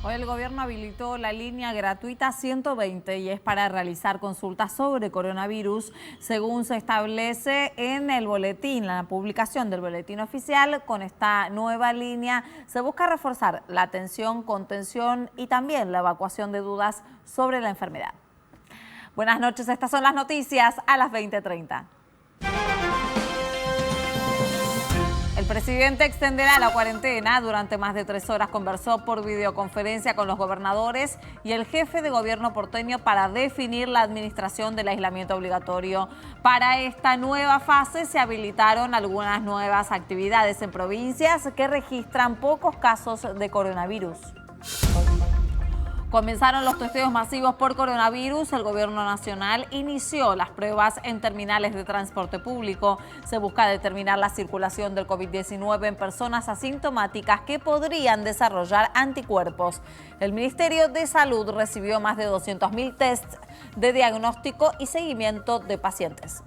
Hoy el gobierno habilitó la línea gratuita 120 y es para realizar consultas sobre coronavirus, según se establece en el boletín, la publicación del boletín oficial. Con esta nueva línea se busca reforzar la atención, contención y también la evacuación de dudas sobre la enfermedad. Buenas noches, estas son las noticias a las 20:30. El presidente extenderá la cuarentena. Durante más de 3 horas conversó por videoconferencia con los gobernadores y el jefe de gobierno porteño para definir la administración del aislamiento obligatorio. Para esta nueva fase se habilitaron algunas nuevas actividades en provincias que registran pocos casos de coronavirus. Comenzaron los testeos masivos por coronavirus. El gobierno nacional inició las pruebas en terminales de transporte público. Se busca determinar la circulación del COVID-19 en personas asintomáticas que podrían desarrollar anticuerpos. El Ministerio de Salud recibió más de 200.000 tests de diagnóstico y seguimiento de pacientes.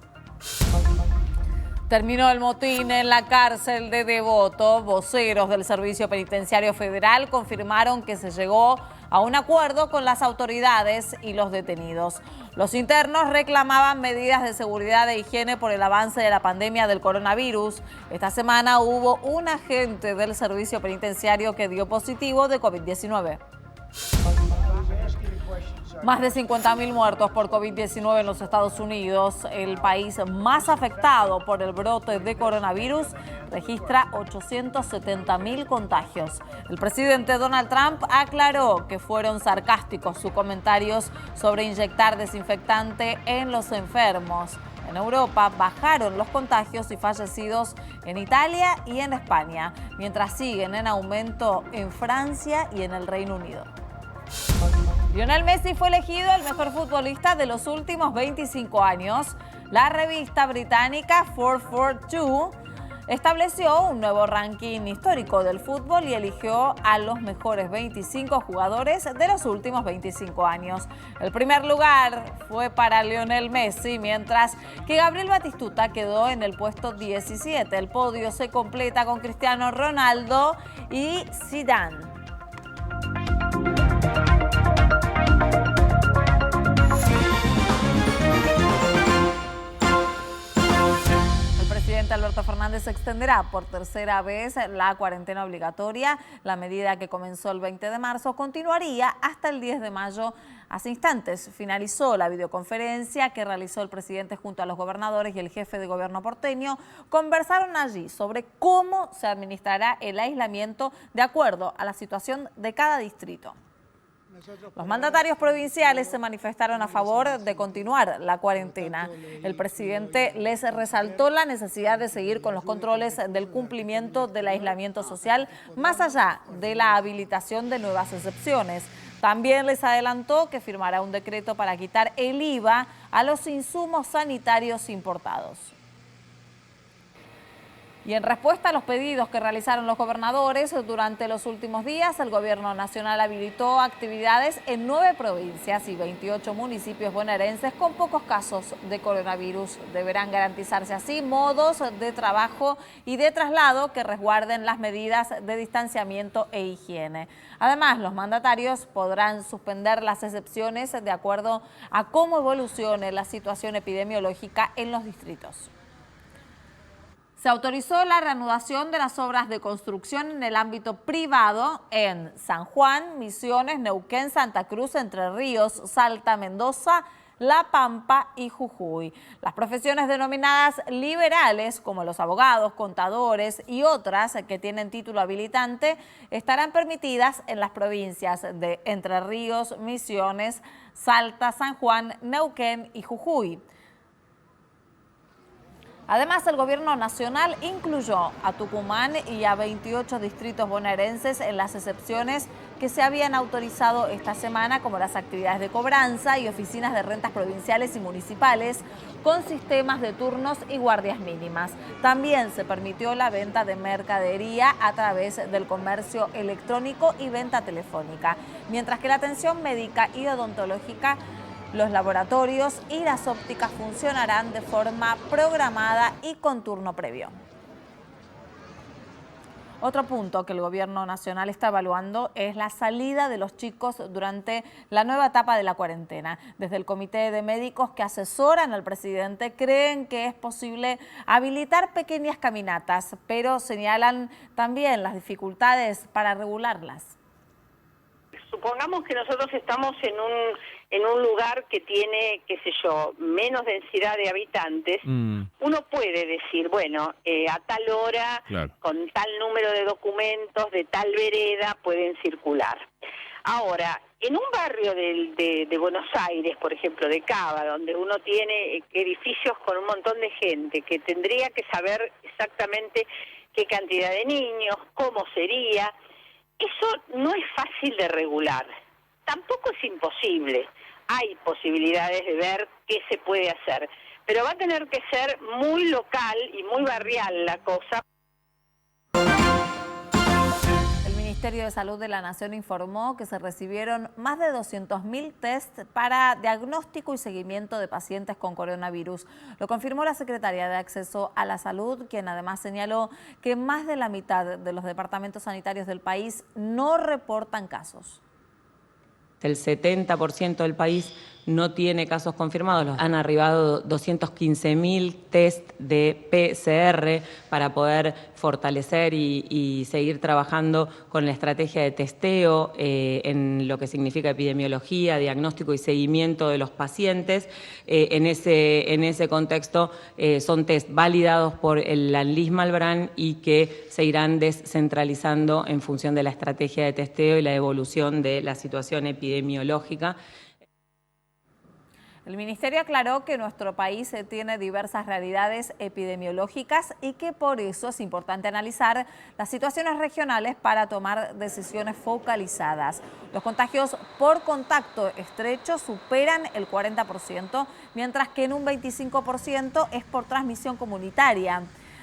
Terminó el motín en la cárcel de Devoto. Voceros del Servicio Penitenciario Federal confirmaron que se llegó a un acuerdo con las autoridades y los detenidos. Los internos reclamaban medidas de seguridad e higiene por el avance de la pandemia del coronavirus. Esta semana hubo un agente del servicio penitenciario que dio positivo de COVID-19. Más de 50.000 muertos por COVID-19 en los Estados Unidos. El país más afectado por el brote de coronavirus registra 870.000 contagios. El presidente Donald Trump aclaró que fueron sarcásticos sus comentarios sobre inyectar desinfectante en los enfermos. En Europa bajaron los contagios y fallecidos en Italia y en España, mientras siguen en aumento en Francia y en el Reino Unido. Lionel Messi fue elegido el mejor futbolista de los últimos 25 años. La revista británica 442 estableció un nuevo ranking histórico del fútbol y eligió a los mejores 25 jugadores de los últimos 25 años. El primer lugar fue para Lionel Messi, mientras que Gabriel Batistuta quedó en el puesto 17. El podio se completa con Cristiano Ronaldo y Zidane. El presidente Alberto Fernández extenderá por tercera vez la cuarentena obligatoria. La medida, que comenzó el 20 de marzo, continuaría hasta el 10 de mayo. Hace instantes finalizó la videoconferencia que realizó el presidente junto a los gobernadores y el jefe de gobierno porteño. Conversaron allí sobre cómo se administrará el aislamiento de acuerdo a la situación de cada distrito. Los mandatarios provinciales se manifestaron a favor de continuar la cuarentena. El presidente les resaltó la necesidad de seguir con los controles del cumplimiento del aislamiento social, más allá de la habilitación de nuevas excepciones. También les adelantó que firmará un decreto para quitar el IVA a los insumos sanitarios importados. Y en respuesta a los pedidos que realizaron los gobernadores durante los últimos días, el gobierno nacional habilitó actividades en 9 provincias y 28 municipios bonaerenses con pocos casos de coronavirus. Deberán garantizarse así modos de trabajo y de traslado que resguarden las medidas de distanciamiento e higiene. Además, los mandatarios podrán suspender las excepciones de acuerdo a cómo evolucione la situación epidemiológica en los distritos. Se autorizó la reanudación de las obras de construcción en el ámbito privado en San Juan, Misiones, Neuquén, Santa Cruz, Entre Ríos, Salta, Mendoza, La Pampa y Jujuy. Las profesiones denominadas liberales, como los abogados, contadores y otras que tienen título habilitante, estarán permitidas en las provincias de Entre Ríos, Misiones, Salta, San Juan, Neuquén y Jujuy. Además, el gobierno nacional incluyó a Tucumán y a 28 distritos bonaerenses en las excepciones que se habían autorizado esta semana, como las actividades de cobranza y oficinas de rentas provinciales y municipales, con sistemas de turnos y guardias mínimas. También se permitió la venta de mercadería a través del comercio electrónico y venta telefónica, mientras que la atención médica y odontológica, los laboratorios y las ópticas funcionarán de forma programada y con turno previo. Otro punto que el gobierno nacional está evaluando es la salida de los chicos durante la nueva etapa de la cuarentena. Desde el comité de médicos que asesoran al presidente creen que es posible habilitar pequeñas caminatas, pero señalan también las dificultades para regularlas. Supongamos que nosotros estamos en un lugar que tiene, qué sé yo, menos densidad de habitantes. Uno puede decir, bueno, a tal hora, claro, con tal número de documentos, de tal vereda, pueden circular. Ahora, en un barrio de Buenos Aires, por ejemplo, de Cava, donde uno tiene edificios con un montón de gente, que tendría que saber exactamente qué cantidad de niños, cómo sería. Eso no es fácil de regular, tampoco es imposible, hay posibilidades de ver qué se puede hacer, pero va a tener que ser muy local y muy barrial la cosa. El Ministerio de Salud de la Nación informó que se recibieron más de 200.000 test para diagnóstico y seguimiento de pacientes con coronavirus. Lo confirmó la secretaria de Acceso a la Salud, quien además señaló que más de la mitad de los departamentos sanitarios del país no reportan casos. El 70% del país no tiene casos confirmados. Han arribado 215.000 test de PCR para poder fortalecer y seguir trabajando con la estrategia de testeo en lo que significa epidemiología, diagnóstico y seguimiento de los pacientes. En ese contexto son test validados por el ANLIS Malbrán y que se irán descentralizando en función de la estrategia de testeo y la evolución de la situación epidemiológica. El ministerio aclaró que nuestro país tiene diversas realidades epidemiológicas y que por eso es importante analizar las situaciones regionales para tomar decisiones focalizadas. Los contagios por contacto estrecho superan el 40%, mientras que en un 25% es por transmisión comunitaria.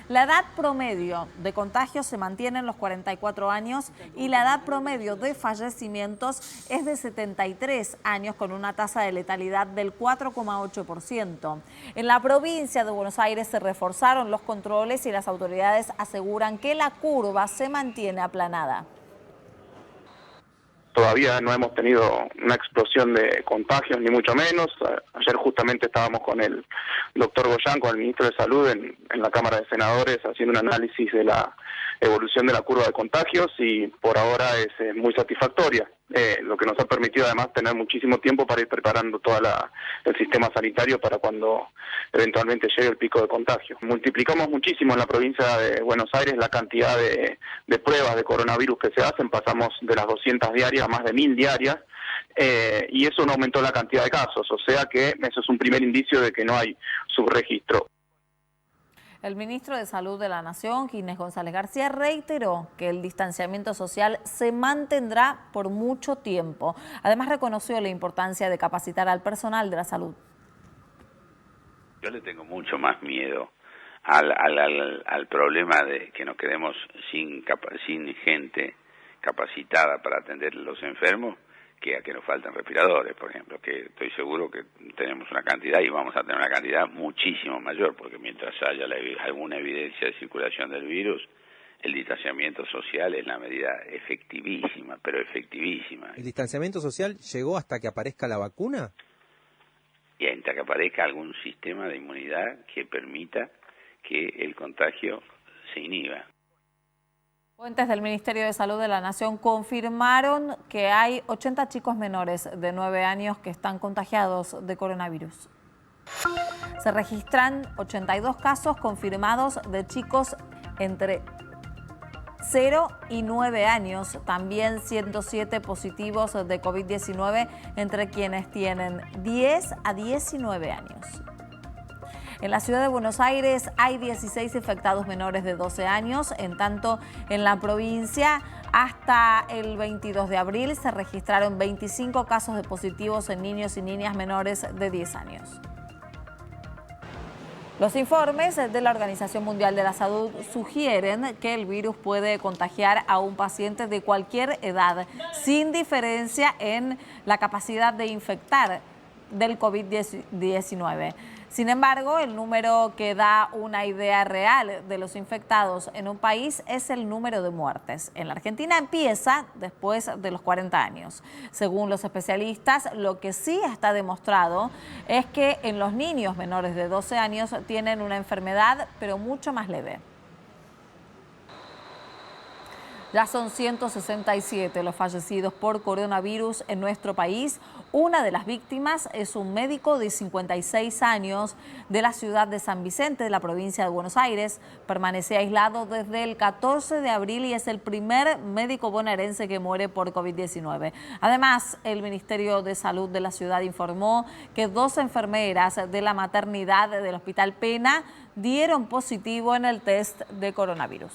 La edad promedio de contagios se mantiene en los 44 años y la edad promedio de fallecimientos es de 73 años con una tasa de letalidad del 4,8%. En la provincia de Buenos Aires se reforzaron los controles y las autoridades aseguran que la curva se mantiene aplanada. Todavía no hemos tenido una explosión de contagios, ni mucho menos. Ayer justamente estábamos con el doctor Goyán, con el ministro de Salud, en la Cámara de Senadores, haciendo un análisis de la evolución de la curva de contagios y por ahora es muy satisfactoria, lo que nos ha permitido además tener muchísimo tiempo para ir preparando todo el sistema sanitario para cuando eventualmente llegue el pico de contagio. Multiplicamos muchísimo en la provincia de Buenos Aires la cantidad de pruebas de coronavirus que se hacen, pasamos de las 200 diarias a más de 1.000 diarias, y eso no aumentó la cantidad de casos, o sea que eso es un primer indicio de que no hay subregistro. El ministro de Salud de la Nación, Ginés González García, reiteró que el distanciamiento social se mantendrá por mucho tiempo. Además, reconoció la importancia de capacitar al personal de la salud. Yo le tengo mucho más miedo al problema de que nos quedemos sin gente capacitada para atender a los enfermos, que a que nos faltan respiradores, por ejemplo, que estoy seguro que tenemos una cantidad y vamos a tener una cantidad muchísimo mayor, porque mientras haya alguna evidencia de circulación del virus, el distanciamiento social es la medida efectivísima, pero efectivísima. ¿El distanciamiento social llegó hasta que aparezca la vacuna? Y hasta que aparezca algún sistema de inmunidad que permita que el contagio se inhiba. Fuentes del Ministerio de Salud de la Nación confirmaron que hay 80 chicos menores de 9 años que están contagiados de coronavirus. Se registran 82 casos confirmados de chicos entre 0 y 9 años, también 107 positivos de COVID-19 entre quienes tienen 10 a 19 años. En la ciudad de Buenos Aires hay 16 infectados menores de 12 años, en tanto en la provincia hasta el 22 de abril se registraron 25 casos de positivos en niños y niñas menores de 10 años. Los informes de la Organización Mundial de la Salud sugieren que el virus puede contagiar a un paciente de cualquier edad, sin diferencia en la capacidad de infectar del COVID-19. Sin embargo, el número que da una idea real de los infectados en un país es el número de muertes. En la Argentina empieza después de los 40 años. Según los especialistas, lo que sí está demostrado es que en los niños menores de 12 años tienen una enfermedad, pero mucho más leve. Ya son 167 los fallecidos por coronavirus en nuestro país. Una de las víctimas es un médico de 56 años de la ciudad de San Vicente, de la provincia de Buenos Aires. Permanece aislado desde el 14 de abril y es el primer médico bonaerense que muere por COVID-19. Además, el Ministerio de Salud de la ciudad informó que 2 enfermeras de la maternidad del Hospital Pena dieron positivo en el test de coronavirus.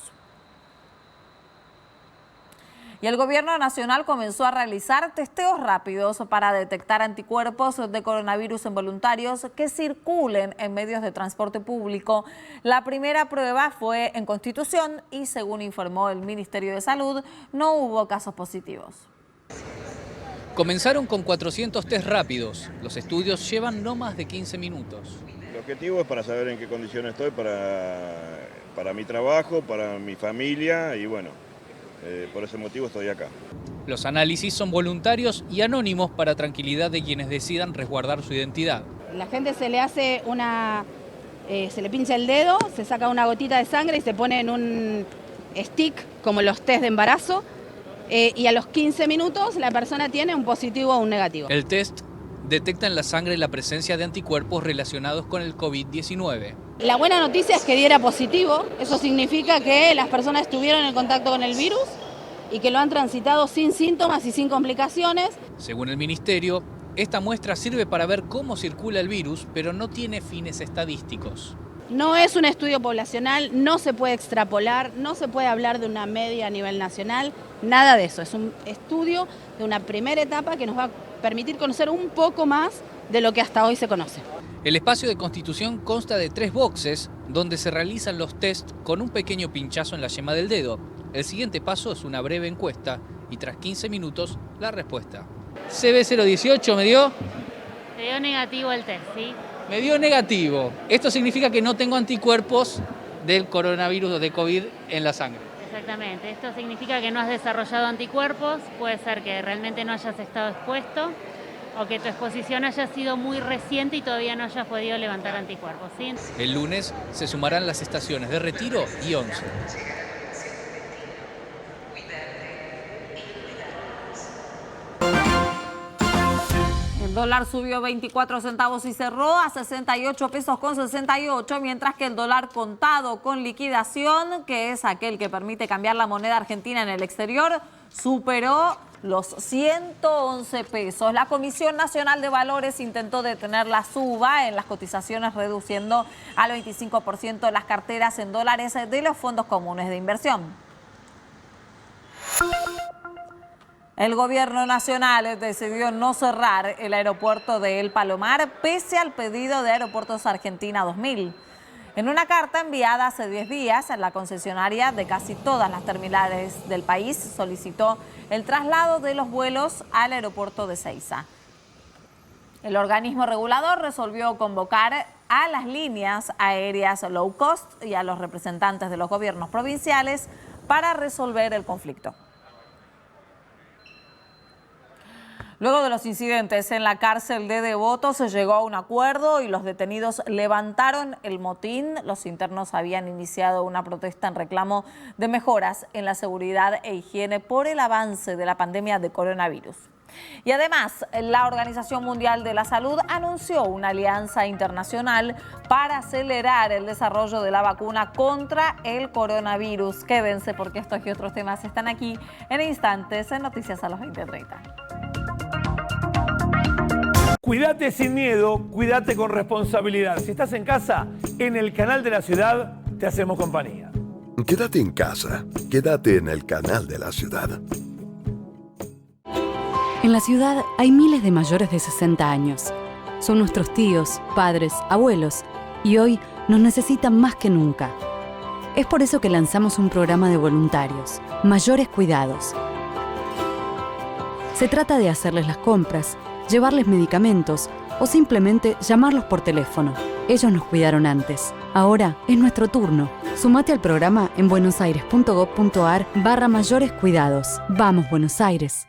Y el gobierno nacional comenzó a realizar testeos rápidos para detectar anticuerpos de coronavirus en voluntarios que circulen en medios de transporte público. La primera prueba fue en Constitución y, según informó el Ministerio de Salud, no hubo casos positivos. Comenzaron con 400 test rápidos. Los estudios llevan no más de 15 minutos. El objetivo es para saber en qué condiciones estoy para mi trabajo, para mi familia y bueno. Por ese motivo estoy acá. Los análisis son voluntarios y anónimos para tranquilidad de quienes decidan resguardar su identidad. La gente se le hace se le pincha el dedo, se saca una gotita de sangre y se pone en un stick, como los test de embarazo, y a los 15 minutos la persona tiene un positivo o un negativo. El test detecta en la sangre la presencia de anticuerpos relacionados con el COVID-19. La buena noticia es que diera positivo. Eso significa que las personas estuvieron en contacto con el virus y que lo han transitado sin síntomas y sin complicaciones. Según el Ministerio, esta muestra sirve para ver cómo circula el virus, pero no tiene fines estadísticos. No es un estudio poblacional, no se puede extrapolar, no se puede hablar de una media a nivel nacional, nada de eso. Es un estudio de una primera etapa que nos va a permitir conocer un poco más de lo que hasta hoy se conoce. El espacio de Constitución consta de 3 boxes donde se realizan los test con un pequeño pinchazo en la yema del dedo. El siguiente paso es una breve encuesta y tras 15 minutos la respuesta. CB018 me dio... Te dio negativo el test, ¿sí? Me dio negativo. Esto significa que no tengo anticuerpos del coronavirus de COVID en la sangre. Exactamente. Esto significa que no has desarrollado anticuerpos. Puede ser que realmente no hayas estado expuesto o que tu exposición haya sido muy reciente y todavía no hayas podido levantar anticuerpos, ¿sí? El lunes se sumarán las estaciones de Retiro y 11. El dólar subió 24 centavos y cerró a 68 pesos con 68, mientras que el dólar contado con liquidación, que es aquel que permite cambiar la moneda argentina en el exterior, superó los 111 pesos. La Comisión Nacional de Valores intentó detener la suba en las cotizaciones, reduciendo al 25% las carteras en dólares de los fondos comunes de inversión. El gobierno nacional decidió no cerrar el aeropuerto de El Palomar pese al pedido de Aeropuertos Argentina 2000. En una carta enviada hace 10 días, la concesionaria de casi todas las terminales del país solicitó el traslado de los vuelos al aeropuerto de Seiza. El organismo regulador resolvió convocar a las líneas aéreas low cost y a los representantes de los gobiernos provinciales para resolver el conflicto. Luego de los incidentes en la cárcel de Devoto se llegó a un acuerdo y los detenidos levantaron el motín. Los internos habían iniciado una protesta en reclamo de mejoras en la seguridad e higiene por el avance de la pandemia de coronavirus. Y además, la Organización Mundial de la Salud anunció una alianza internacional para acelerar el desarrollo de la vacuna contra el coronavirus. Quédense porque estos y otros temas están aquí en instantes en Noticias a las 20:30. Cuídate sin miedo, cuídate con responsabilidad. Si estás en casa, en el canal de la ciudad, te hacemos compañía. Quédate en casa, quédate en el canal de la ciudad. En la ciudad hay miles de mayores de 60 años. Son nuestros tíos, padres, abuelos, y hoy nos necesitan más que nunca. Es por eso que lanzamos un programa de voluntarios, Mayores Cuidados. Se trata de hacerles las compras, llevarles medicamentos o simplemente llamarlos por teléfono. Ellos nos cuidaron antes. Ahora es nuestro turno. Sumate al programa en buenosaires.gov.ar/mayores cuidados. Vamos, Buenos Aires.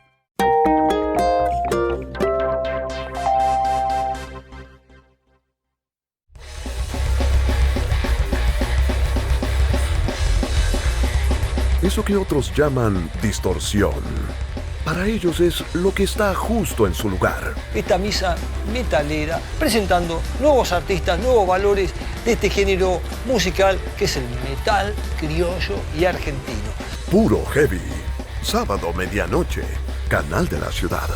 Eso que otros llaman distorsión, para ellos es lo que está justo en su lugar. Esta misa metalera, presentando nuevos artistas, nuevos valores de este género musical que es el metal criollo y argentino. Puro Heavy, sábado medianoche, Canal de la Ciudad.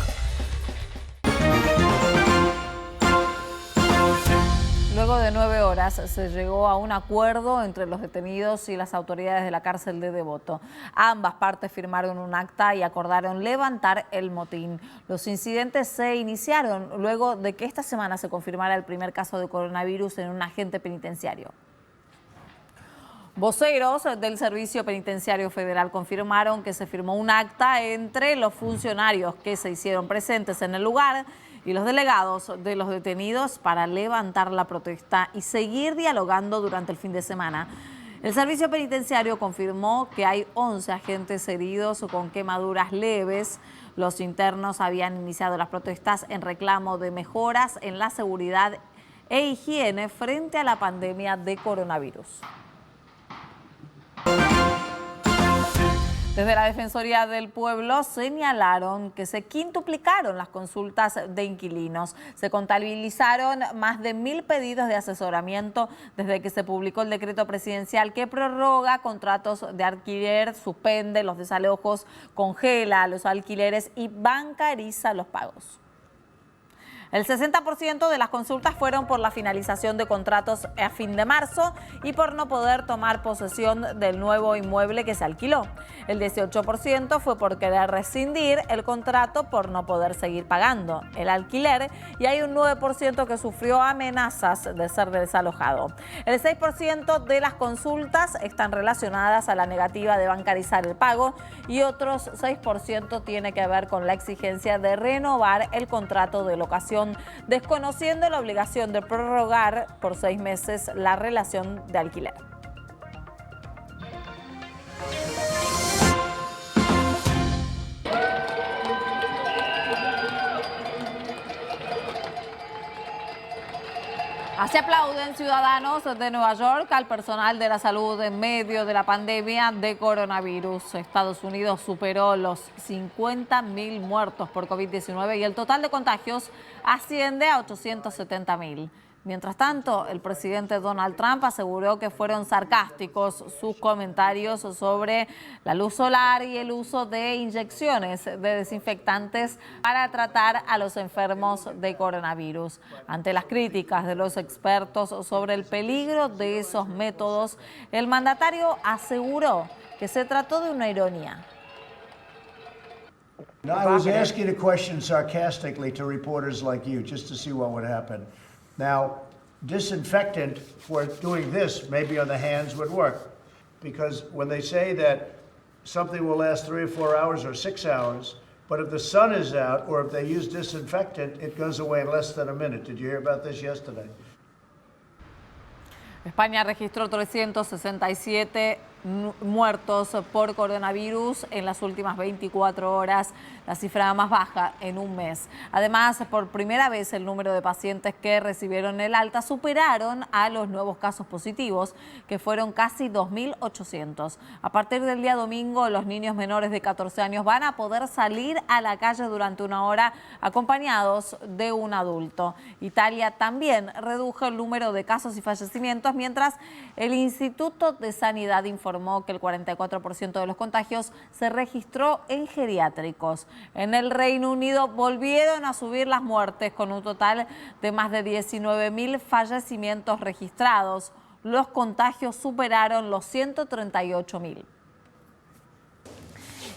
Luego de 9 horas se llegó a un acuerdo entre los detenidos y las autoridades de la cárcel de Devoto. Ambas partes firmaron un acta y acordaron levantar el motín. Los incidentes se iniciaron luego de que esta semana se confirmara el primer caso de coronavirus en un agente penitenciario. Voceros del Servicio Penitenciario Federal confirmaron que se firmó un acta entre los funcionarios que se hicieron presentes en el lugar y los delegados de los detenidos para levantar la protesta y seguir dialogando durante el fin de semana. El Servicio Penitenciario confirmó que hay 11 agentes heridos con quemaduras leves. Los internos habían iniciado las protestas en reclamo de mejoras en la seguridad e higiene frente a la pandemia de coronavirus. Desde la Defensoría del Pueblo señalaron que se quintuplicaron las consultas de inquilinos. Se contabilizaron más de 1.000 pedidos de asesoramiento desde que se publicó el decreto presidencial que prorroga contratos de alquiler, suspende los desalojos, congela los alquileres y bancariza los pagos. El 60% de las consultas fueron por la finalización de contratos a fin de marzo y por no poder tomar posesión del nuevo inmueble que se alquiló. El 18% fue por querer rescindir el contrato por no poder seguir pagando el alquiler y hay un 9% que sufrió amenazas de ser desalojado. El 6% de las consultas están relacionadas a la negativa de bancarizar el pago y otros 6% tiene que ver con la exigencia de renovar el contrato de locación, desconociendo la obligación de prorrogar por 6 meses la relación de alquiler. Así aplauden ciudadanos de Nueva York al personal de la salud en medio de la pandemia de coronavirus. Estados Unidos superó los 50.000 muertos por COVID-19 y el total de contagios asciende a 870.000. Mientras tanto, el presidente Donald Trump aseguró que fueron sarcásticos sus comentarios sobre la luz solar y el uso de inyecciones de desinfectantes para tratar a los enfermos de coronavirus. Ante las críticas de los expertos sobre el peligro de esos métodos, el mandatario aseguró que se trató de una ironía. No, I was asking a question sarcastically to reporters like you, just to see what would happen. Now, disinfectant for doing this, maybe on the hands, would work. Because when they say that something will last 3 or 4 hours or 6 hours, but if the sun is out or if they use disinfectant, it goes away in less than a minute. Did you hear about this yesterday? España registró 367 muertos por coronavirus en las últimas 24 horas, la cifra más baja en un mes. Además, por primera vez el número de pacientes que recibieron el alta superaron a los nuevos casos positivos, que fueron casi 2.800. A partir del día domingo, los niños menores de 14 años van a poder salir a la calle durante 1 hora acompañados de un adulto. Italia también redujo el número de casos y fallecimientos, mientras el Instituto de Sanidad informó informó que el 44% de los contagios se registró en geriátricos. En el Reino Unido volvieron a subir las muertes con un total de más de 19.000 fallecimientos registrados. Los contagios superaron los 138.000.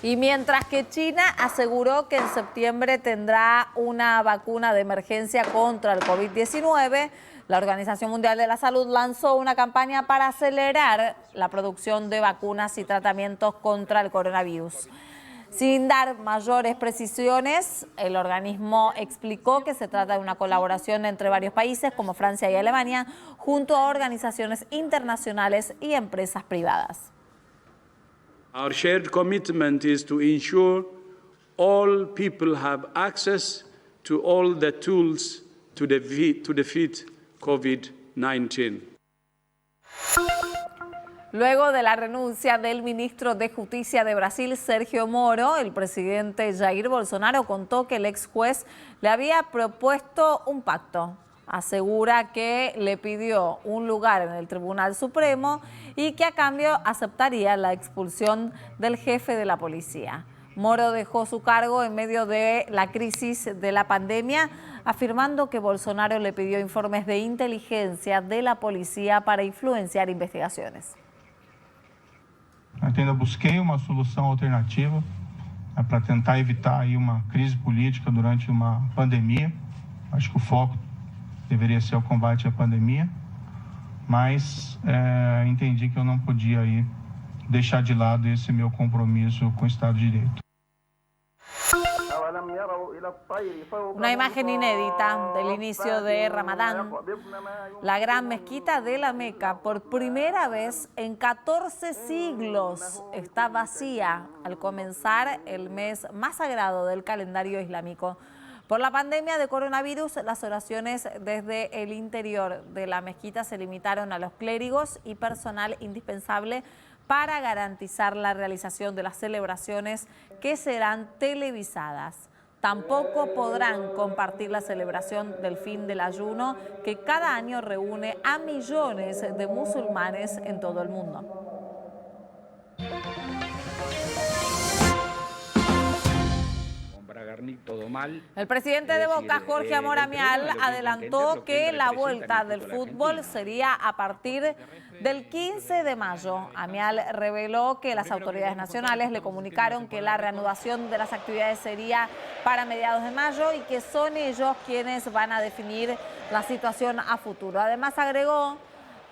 Y mientras que China aseguró que en septiembre tendrá una vacuna de emergencia contra el COVID-19, la Organización Mundial de la Salud lanzó una campaña para acelerar la producción de vacunas y tratamientos contra el coronavirus. Sin dar mayores precisiones, el organismo explicó que se trata de una colaboración entre varios países como Francia y Alemania, junto a organizaciones internacionales y empresas privadas. Our shared commitment is to ensure all people have access to all the tools to defeat COVID-19. Luego de la renuncia del ministro de Justicia de Brasil, Sergio Moro, el presidente Jair Bolsonaro contó que el ex juez le había propuesto un pacto. Asegura que le pidió un lugar en el Tribunal Supremo y que a cambio aceptaría la expulsión del jefe de la policía. Moro dejó su cargo en medio de la crisis de la pandemia, afirmando que Bolsonaro le pidió informes de inteligencia de la policía para influenciar investigaciones. Ainda busquei uma solução alternativa para tentar evitar aí uma crise política durante uma pandemia. Acho que o foco deveria ser o combate à pandemia, mas entendi que eu não podia aí deixar de lado esse meu compromisso com o Estado de Direito. Una imagen inédita del inicio de Ramadán. La gran mezquita de la Meca, por primera vez en 14 siglos, está vacía al comenzar el mes más sagrado del calendario islámico. Por la pandemia de coronavirus, las oraciones desde el interior de la mezquita se limitaron a los clérigos y personal indispensable para garantizar la realización de las celebraciones que serán televisadas. Tampoco podrán compartir la celebración del fin del ayuno, que cada año reúne a millones de musulmanes en todo el mundo. El presidente de Boca, Jorge Amor Amial, adelantó que la vuelta del fútbol sería a partir del 15 de mayo. Amial reveló que las autoridades nacionales le comunicaron que la reanudación de las actividades sería para mediados de mayo y que son ellos quienes van a definir la situación a futuro. Además, agregó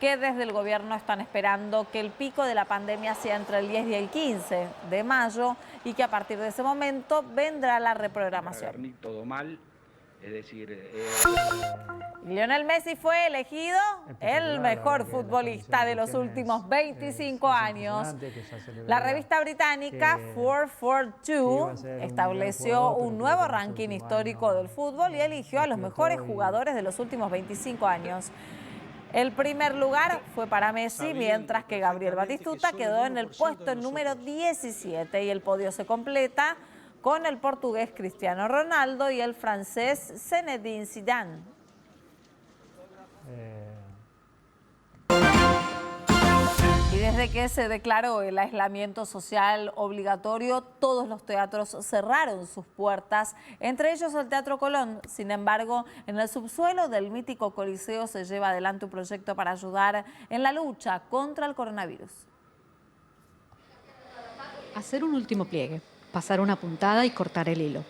que desde el gobierno están esperando que el pico de la pandemia sea entre el 10 y el 15 de mayo y que a partir de ese momento vendrá la reprogramación. Lionel Messi fue elegido el mejor futbolista de los últimos 25 años. La revista británica 442 estableció un nuevo ranking histórico del fútbol y eligió a los mejores jugadores de los últimos 25 años. El primer lugar fue para Messi, mientras que Gabriel Batistuta quedó en el puesto número 17 y el podio se completa con el portugués Cristiano Ronaldo y el francés Zinedine Zidane. Y desde que se declaró el aislamiento social obligatorio, todos los teatros cerraron sus puertas, entre ellos el Teatro Colón. Sin embargo, en el subsuelo del mítico Coliseo se lleva adelante un proyecto para ayudar en la lucha contra el coronavirus. Hacer un último pliegue, pasar una puntada y cortar el hilo.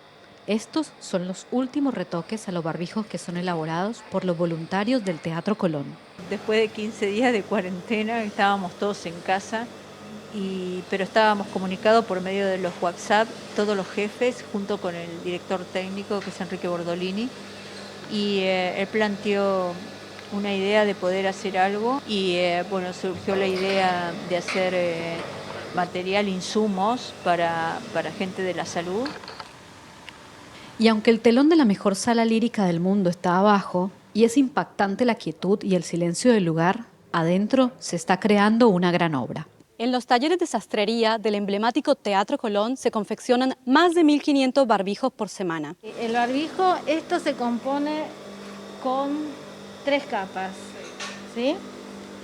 Estos son los últimos retoques a los barbijos que son elaborados por los voluntarios del Teatro Colón. Después de 15 días de cuarentena estábamos todos en casa, pero estábamos comunicados por medio de los WhatsApp, todos los jefes, junto con el director técnico, que es Enrique Bordolini, y él planteó una idea de poder hacer algo y surgió la idea de hacer material, insumos para gente de la salud. Y aunque el telón de la mejor sala lírica del mundo está abajo y es impactante la quietud y el silencio del lugar, adentro se está creando una gran obra. En los talleres de sastrería del emblemático Teatro Colón se confeccionan más de 1.500 barbijos por semana. El barbijo, esto se compone con 3 capas, ¿sí?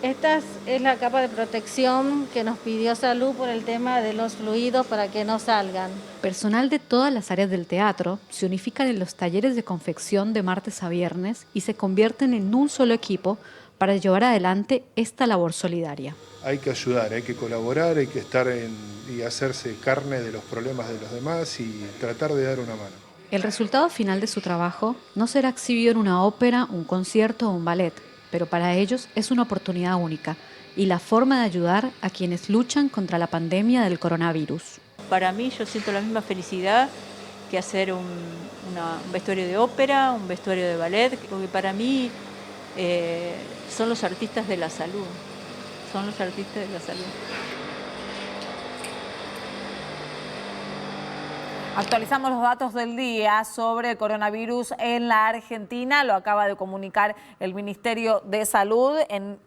Esta es la capa de protección que nos pidió Salud por el tema de los fluidos para que no salgan. Personal de todas las áreas del teatro se unifican en los talleres de confección de martes a viernes y se convierten en un solo equipo para llevar adelante esta labor solidaria. Hay que ayudar, hay que colaborar, hay que estar y hacerse carne de los problemas de los demás y tratar de dar una mano. El resultado final de su trabajo no será exhibido en una ópera, un concierto o un ballet, pero para ellos es una oportunidad única y la forma de ayudar a quienes luchan contra la pandemia del coronavirus. Para mí yo siento la misma felicidad que hacer un vestuario de ópera, un vestuario de ballet, porque para mí son los artistas de la salud, son los artistas de la salud. Actualizamos los datos del día sobre el coronavirus en la Argentina. Lo acaba de comunicar el Ministerio de Salud en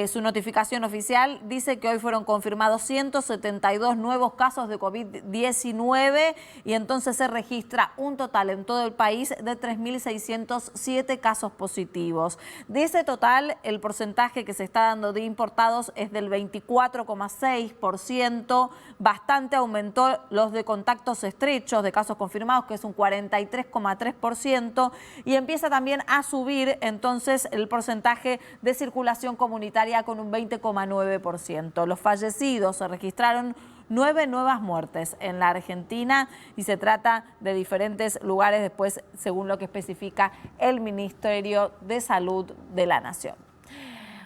su notificación oficial. Dice que hoy fueron confirmados 172 nuevos casos de COVID-19 y entonces se registra un total en todo el país de 3.607 casos positivos. De ese total, el porcentaje que se está dando de importados es del 24,6%. Bastante aumentó los de contactos estrechos de casos confirmados, que es un 43,3%. Y empieza también a subir entonces el porcentaje de circulación comunitaria con un 20,9%. Los fallecidos se registraron 9 nuevas muertes en la Argentina y se trata de diferentes lugares después, según lo que especifica el Ministerio de Salud de la Nación.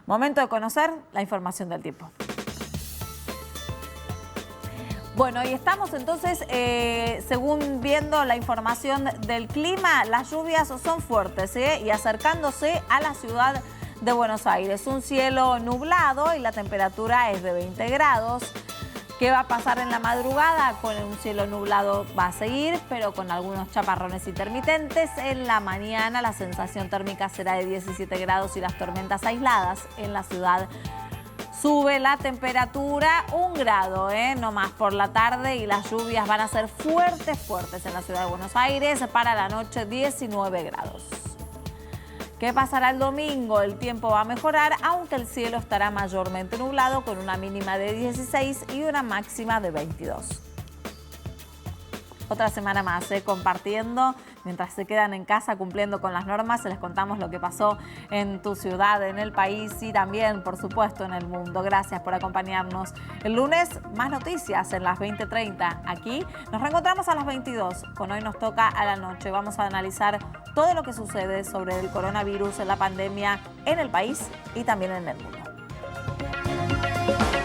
Momento de conocer la información del tiempo. Bueno, y estamos entonces, según viendo la información del clima, las lluvias son fuertes y acercándose a la ciudad de Buenos Aires. Un cielo nublado y la temperatura es de 20 grados. ¿Qué va a pasar en la madrugada? Con un cielo nublado va a seguir, pero con algunos chaparrones intermitentes. En la mañana la sensación térmica será de 17 grados y las tormentas aisladas en la ciudad. Sube la temperatura 1 grado, no más por la tarde, y las lluvias van a ser fuertes en la ciudad de Buenos Aires. Para la noche 19 grados. ¿Qué pasará el domingo? El tiempo va a mejorar, aunque el cielo estará mayormente nublado con una mínima de 16 y una máxima de 22. Otra semana más compartiendo, mientras se quedan en casa cumpliendo con las normas, les contamos lo que pasó en tu ciudad, en el país y también, por supuesto, en el mundo. Gracias por acompañarnos. El lunes, más noticias en las 20:30. Aquí nos reencontramos a las 22. Con Hoy Nos Toca a la Noche. Vamos a analizar todo lo que sucede sobre el coronavirus, la pandemia en el país y también en el mundo.